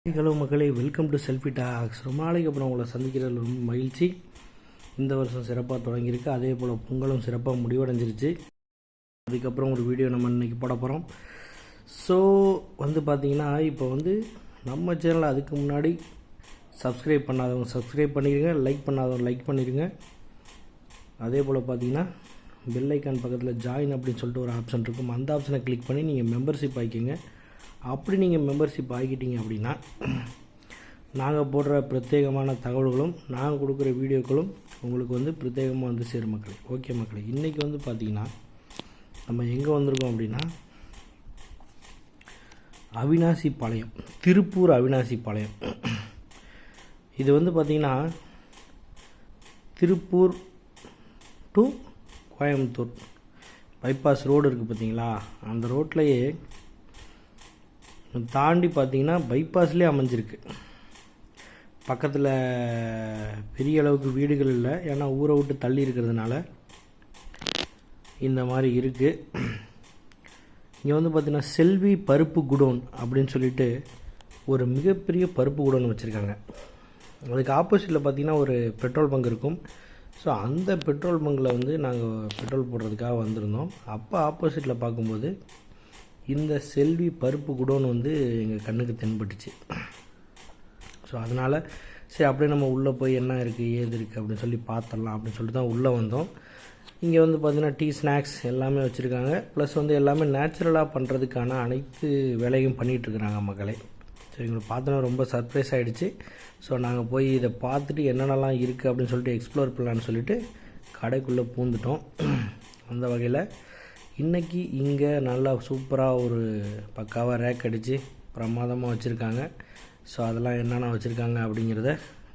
Hello மக்களே, welcome to selfie tax. ரொம்ப நாளைக்கு அப்புறம் உங்களை சந்திக்கிறது ரொம்ப மகிழ்ச்சி. இந்த வருஷம் சிறப்பாக தொடங்கியிருக்கு. அதே போல் பொங்கலும் சிறப்பாக முடிவடைஞ்சிருச்சு. அதுக்கப்புறம் ஒரு வீடியோ நம்ம இன்றைக்கி போட போகிறோம். ஸோ பார்த்தீங்கன்னா இப்போ நம்ம சேனலை அதுக்கு முன்னாடி சப்ஸ்கிரைப் பண்ணாதவங்க சப்ஸ்கிரைப் பண்ணிடுங்க, லைக் பண்ணாதவங்க லைக் பண்ணிடுங்க. அதே போல் பார்த்தீங்கன்னா பெல் ஐக்கான் பக்கத்தில் ஜாயின் அப்படின்னு சொல்லிட்டு ஒரு ஆப்ஷன் இருக்கும். அந்த ஆப்ஷனை கிளிக் பண்ணி நீங்கள் மெம்பர்ஷிப் ஆகிக்கிங்க. அப்படி நீங்கள் மெம்பர்ஷிப் ஆகிக்கிட்டீங்க அப்படின்னா நாங்கள் போடுற பிரத்யேகமான தகவல்களும் நாங்கள் கொடுக்குற வீடியோக்களும் உங்களுக்கு பிரத்யேகமாக சேரும் மக்களே. ஓகே மக்களே, இன்றைக்கி பார்த்திங்கன்னா நம்ம எங்கே வந்திருக்கோம் அப்படின்னா அவினாசி பாளையம், திருப்பூர் அவினாசி பாளையம். இது பார்த்திங்கன்னா Tiruppur to Coimbatore bypass road இருக்குது பார்த்தீங்களா, அந்த ரோட்லேயே தாண்டி பார்த்தீங்கன்னா பைபாஸ்லேயே அமைஞ்சிருக்கு. பக்கத்தில் பெரிய அளவுக்கு வீடுகள் இல்லை, ஏன்னா ஊரை விட்டு தள்ளி இருக்கிறதுனால இந்த மாதிரி இருக்குது. இங்கே பார்த்திங்கன்னா செல்வி பருப்பு குடோன் அப்படின்னு சொல்லிட்டு ஒரு மிகப்பெரிய பருப்பு குடோன் வச்சுருக்காங்க. அதுக்கு ஆப்போசிட்டில் பார்த்திங்கன்னா ஒரு பெட்ரோல் பங்க் இருக்கும். ஸோ அந்த பெட்ரோல் பங்கில் நாங்கள் பெட்ரோல் போடுறதுக்காக வந்திருந்தோம். அப்போ ஆப்போசிட்டில் பார்க்கும்போது இந்த செல்வி பருப்பு குடோன் எங்கள் கண்ணுக்கு தென்பட்டுச்சு. ஸோ அதனால் சரி அப்படியே நம்ம உள்ளே போய் என்ன இருக்குது ஏது இருக்குது அப்படின்னு சொல்லி பார்த்துடலாம் அப்படின்னு சொல்லிட்டு தான் உள்ளே வந்தோம். இங்கே பார்த்திங்கன்னா டீ ஸ்நாக்ஸ் எல்லாமே வச்சுருக்காங்க. ப்ளஸ் எல்லாமே நேச்சுரலாக பண்ணுறதுக்கான அனைத்து வேலையும் பண்ணிகிட்ருக்குறாங்க மக்களே. ஸோ எங்களை பார்த்தோன்னா ரொம்ப சர்ப்ரைஸ் ஆகிடுச்சு. ஸோ நாங்கள் போய் இதை பார்த்துட்டு என்னென்னலாம் இருக்குது அப்படின்னு சொல்லிட்டு எக்ஸ்ப்ளோர் பண்ணலான்னு சொல்லிட்டு கடைக்குள்ளே பூந்துட்டோம். அந்த வகையில் இன்றைக்கி இங்கே நல்லா சூப்பராக ஒரு பக்காவாக ரேக் அடித்து பிரமாதமாக வச்சுருக்காங்க. ஸோ அதெல்லாம் என்னென்ன வச்சுருக்காங்க அப்படிங்கிறத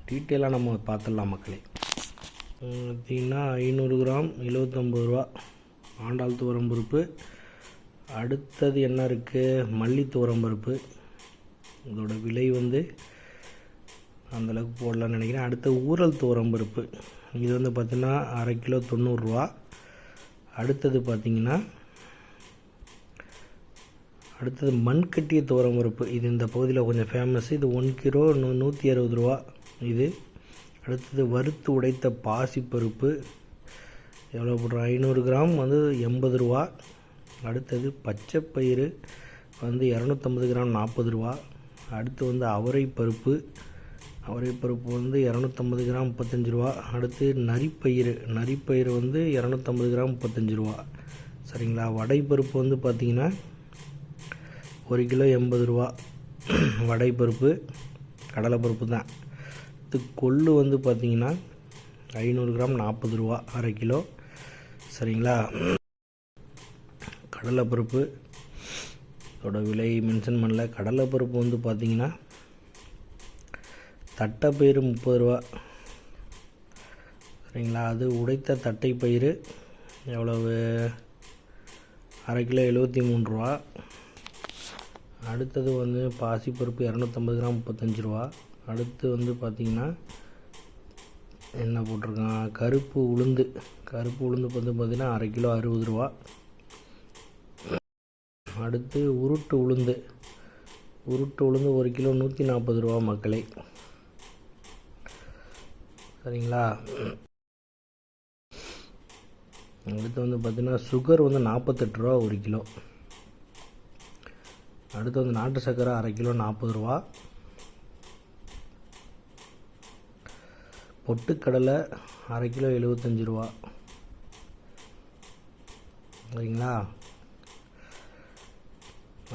டீட்டெயிலாக நம்ம பார்த்துடலாம் மக்களே. பார்த்திங்கன்னா 500 கிராம் 79 ரூபா ஆண்டாள் துவரம் பருப்பு. அடுத்தது என்ன இருக்குது, மல்லி துவரம் பருப்பு. இதோட விலை அந்தளவுக்கு போடலான்னு நினைக்கிறேன். அடுத்த ஊரல் துவரம் பருப்பு, இது பார்த்திங்கன்னா அரை கிலோ 90 ரூபா. அடுத்தது பார்த்திங்கன்னா மண்கட்டிய துவரம் பருப்பு. இது இந்த பகுதியில் கொஞ்சம் ஃபேமஸ். இது 1 கிலோ 160 ரூபா இது. அடுத்தது வறுத்து உடைத்த பாசிப்பருப்பு, எவ்வளோ போடுறோம், 500 கிராம் 80 ரூபா. அடுத்தது பச்சைப்பயிறு 250 கிராம் 40 ரூபா. அடுத்து அவரைப்பருப்பு 250 கிராம் 35 ரூபா. அடுத்து நரிப்பயிறு 250 கிராம் 35 ரூபா. சரிங்களா. வடைப்பருப்பு பார்த்திங்கன்னா 1 கிலோ 80 ரூபா. வடைப்பருப்பு கடலைப்பருப்பு தான். இது கொள்ளு பார்த்திங்கன்னா 500 கிராம் 40 ரூபா, அரை கிலோ. சரிங்களா. கடலைப்பருப்பு இதோட விலை மென்ஷன் பண்ணல. கடலைப்பருப்பு பார்த்திங்கன்னா தட்டைப்பயிறு 30 ரூபா. சரிங்களா. அது உடைத்த தட்டைப்பயிறு எவ்வளவு, அரை கிலோ 73 ரூபா. அடுத்தது பாசிப்பருப்பு 250 கிராம் 35 ரூபா. அடுத்து பார்த்திங்கன்னா என்ன போட்டிருக்கான், கருப்பு உளுந்து பார்த்திங்கன்னா அரை கிலோ 60 ரூபா. அடுத்து உருட்டு உளுந்து 1 கிலோ 140 ரூபா மக்களே. சரிங்களா. அடுத்து பார்த்திங்கன்னா சுகர் 48 ரூபா 1 கிலோ. அடுத்து நாட்டு சர்க்கரை அரை கிலோ 40 ரூபா. பொட்டுக்கடலை அரை கிலோ 75 ரூபா. சரிங்களா.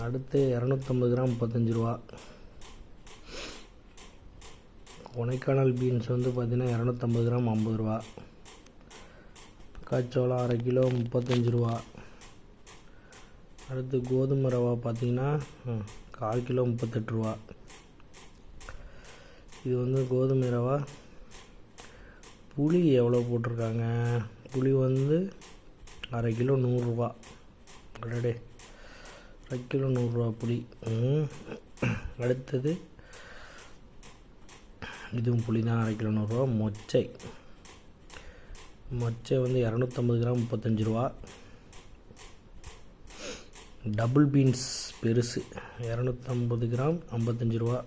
அடுத்து 250 கிராம் 35 ரூபா. கொனைக்கானல் பீன்ஸ் பார்த்திங்கன்னா 250 கிராம் 50 ரூபா. மக்காச்சோளம் அரை கிலோ 35 ரூபா. அடுத்து கோதுமை ரவா பார்த்திங்கன்னா 1/4 கிலோ 38 ரூபா. இது கோதுமை ரவா. புளி எவ்வளோ போட்டிருக்காங்க, புளி அரை கிலோ 100 ரூபா. அடடே, அரை கிலோ 100 ரூபா புளி. அடுத்தது இதுவும் புளி தான், அரை கிலோ 100 ரூபா. மொச்சை 250 கிராம் 35 ரூபா. டபுள் பீன்ஸ் பெருசு 250 கிராம் 55 ரூபா.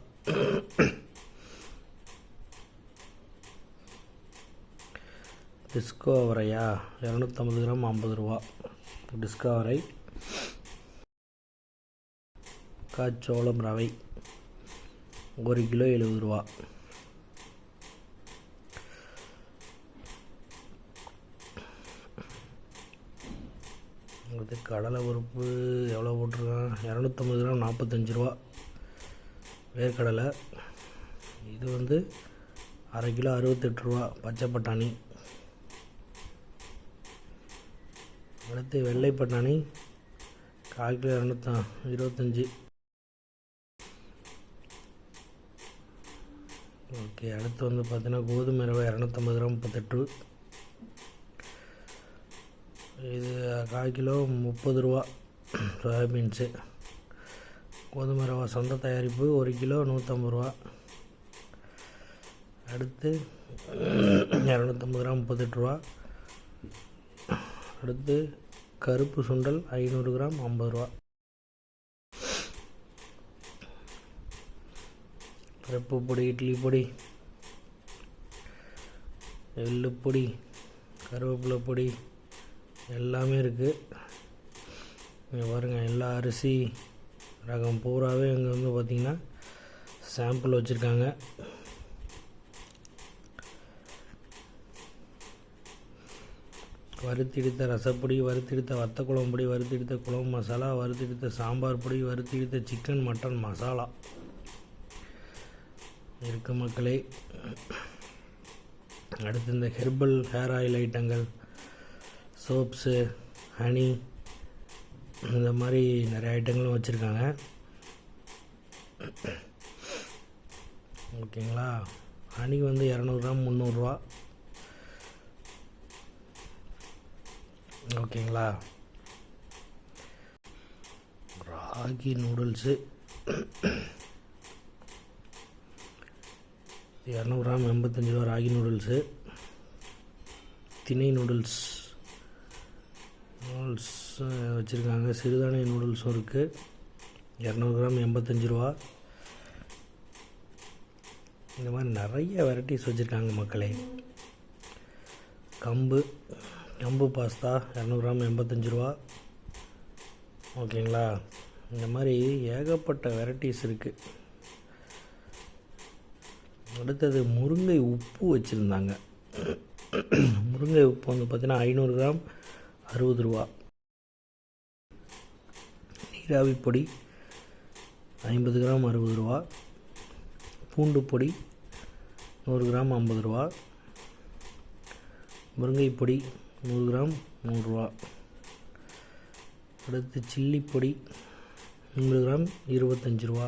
டிஸ்கோ அவரையா 250 கிராம் 50 ரூபா. டிஸ்கோ அவரை. காச்சோளம் ரவை 1 கிலோ 70 ரூபா. அடுத்து கடலை பருப்பு எவ்வளோ போட்டிருக்கான், 250 கிராம் 45 ரூபா. வேர்க்கடலை இது வந்து அரை கிலோ 68 ரூபா. பச்சை பட்டாணி. அடுத்து வெள்ளை பட்டாணி 1/4 கிலோ 225. ஓகே. அடுத்து வந்து பார்த்தீங்கன்னா கோதுமை ரவை 250 கிராம் 38. இது 1/4 கிலோ 30 ரூபா. சோயாபீன்ஸு. கோதுமை ரவை சொந்த தயாரிப்பு 1 கிலோ 150 ரூபா. அடுத்து 250 கிராம் 38 ரூபா. அடுத்து கருப்பு சுண்டல் 500 கிராம் 50 ரூபா. பருப்பு பொடி, இட்லி பொடி, எள்ளு பொடி, கருவேப்பிலை பொடி எல்லாமே இருக்குது. இங்கே பாருங்கள், எல்லா அரிசி ரகம் பூராவே இங்கே வந்து பார்த்திங்கன்னா சாம்பிள் வச்சுருக்காங்க. வறுத்தெடுத்த ரசப்பொடி, வறுத்தெடுத்த வத்த குழம்பு பொடி, வறுத்தெடுத்த குழம்பு மசாலா, வறுத்தெடுத்த சாம்பார் பொடி, வறுத்தெடுத்த சிக்கன் மட்டன் மசாலா இருக்கு மக்களே. அடுத்து இந்த ஹெர்பல் ஹேர் ஆயில் ஐட்டங்கள், சோப்ஸு, ஹனி, இந்த மாதிரி நிறைய ஐட்டங்களும் வச்சுருக்காங்க. ஓகேங்களா. ஹனி வந்து 200 கிராம் 300 ரூபா. ஓகேங்களா. ராகி நூடுல்ஸு 200 கிராம் 85 ரூபா. ராகி நூடுல்ஸு. திணை நூடுல்ஸ் வச்சுருக்காங்க. சிறுதானிய நூடுல்ஸும் இருக்குது. 200 கிராம் 85 ரூபா. இந்த மாதிரி நிறைய வெரைட்டிஸ் வச்சுருக்காங்க மக்களே. கம்பு பாஸ்தா 200 கிராம் 85 ரூபா. ஓகேங்களா. இந்த மாதிரி ஏகப்பட்ட வெரைட்டிஸ் இருக்குது. அடுத்தது முருங்கை உப்பு வச்சுருந்தாங்க. முருங்கை உப்பு வந்து பார்த்திங்கன்னா 500 கிராம் 60 ரூபா. நீராவி பொடி 50 கிராம் 60 ரூபா. பூண்டு பொடி 100 கிராம் 50 ரூபா. முருங்கை பொடி 100 கிராம் 100 ரூபா. அடுத்து சில்லி பொடி 100 கிராம் 25 ரூபா.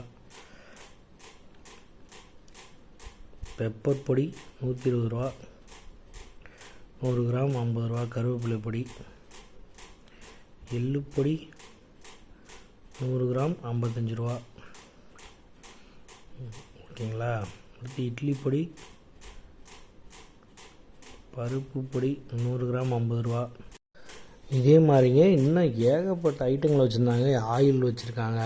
பெப்பர் பொடி 120 ரூபா. 100 கிராம் 50 ரூபா. கருவேப்பிலை பொடி. எள்ளு பொடி 100 கிராம் 55 ரூபா. ஓகேங்களா. அடுத்து இட்லி பொடி, பருப்பு பொடி 100 கிராம் 50 ரூபா. இதே மாதிரிங்க இன்னும் ஏகப்பட்ட ஐட்டங்கள் வச்சுருந்தாங்க. ஆயில் வச்சுருக்காங்க.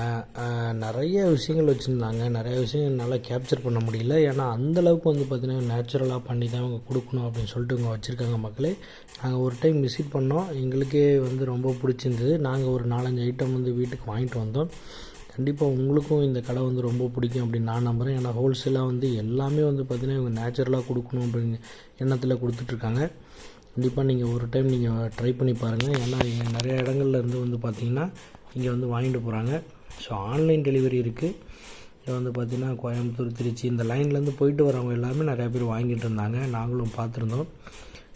நிறைய விஷயங்கள் வச்சுருந்தாங்க. நிறைய விஷயங்கள் நல்லா கேப்சர் பண்ண முடியல. ஏன்னா அந்தளவுக்கு வந்து பார்த்திங்கன்னா நேச்சுரலாக பண்ணி தான் அவங்க கொடுக்கணும் அப்படின்னு சொல்லிட்டு இவங்க வச்சுருக்காங்க மக்களே. நாங்கள் ஒரு டைம் விசிட் பண்ணோம். எங்களுக்கே வந்து ரொம்ப பிடிச்சிருந்தது. நாங்கள் ஒரு 4-5 ஐட்டம் வந்து வீட்டுக்கு வாங்கிட்டு வந்தோம். கண்டிப்பாக உங்களுக்கும் இந்த கடை வந்து ரொம்ப பிடிக்கும் அப்படின்னு நான் நம்புகிறேன். ஏன்னா ஹோல்சேலாக வந்து எல்லாமே வந்து பார்த்திங்கன்னா இவங்க நேச்சுரலாக கொடுக்கணும் அப்படின்னு எண்ணத்தில் கொடுத்துட்ருக்காங்க. கண்டிப்பாக நீங்கள் ஒரு டைம் நீங்கள் ட்ரை பண்ணி பாருங்கள். ஏன்னா இங்கே நிறைய இடங்கள்ல இருந்து வந்து பார்த்திங்கன்னா இங்கே வந்து வாங்கிட்டு போகிறாங்க. ஸோ ஆன்லைன் டெலிவரி இருக்குது. இங்கே வந்து பார்த்திங்கன்னா கோயம்புத்தூர், திருச்சி இந்த லைன்லேருந்து போயிட்டு வரவங்க எல்லாமே நிறையா பேர் வாங்கிட்டு இருந்தாங்க. நாங்களும் பார்த்துருந்தோம்.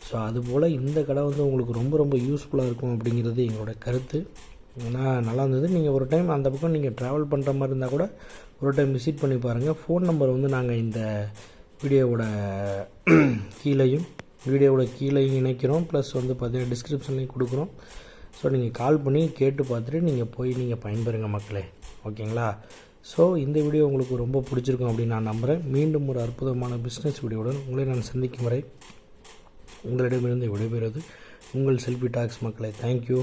ஸோ அதுபோல் இந்த கடை வந்து உங்களுக்கு ரொம்ப ரொம்ப யூஸ்ஃபுல்லாக இருக்கும் அப்படிங்கிறது எங்களோட கருத்து. ஏன்னா நல்லா இருந்தது. நீங்கள் ஒரு டைம் அந்த பக்கம் நீங்கள் ட்ராவல் பண்ணுற மாதிரி இருந்தால் கூட ஒரு டைம் விசிட் பண்ணி பாருங்கள். ஃபோன் நம்பர் வந்து நாங்கள் இந்த வீடியோவோட கீழேயும் இணைக்கிறோம். ப்ளஸ் வந்து பார்த்தீங்கன்னா டிஸ்கிரிப்ஷன்லேயும் கொடுக்குறோம். ஸோ நீங்கள் கால் பண்ணி கேட்டு பார்த்துட்டு நீங்கள் போய் நீங்கள் பயன்பெறுங்க மக்களே. ஓகேங்களா. ஸோ இந்த வீடியோ உங்களுக்கு ரொம்ப பிடிச்சிருக்கும் அப்படின்னு நான் நம்புகிறேன். மீண்டும் ஒரு அற்புதமான பிஸ்னஸ் வீடியோவுடன் உங்களை நான் சந்திக்கும் வரை உங்களிடமிருந்து விடைபெறுவது உங்கள் செல்ஃபி டாக்ஸ் மக்களே. தேங்க்யூ.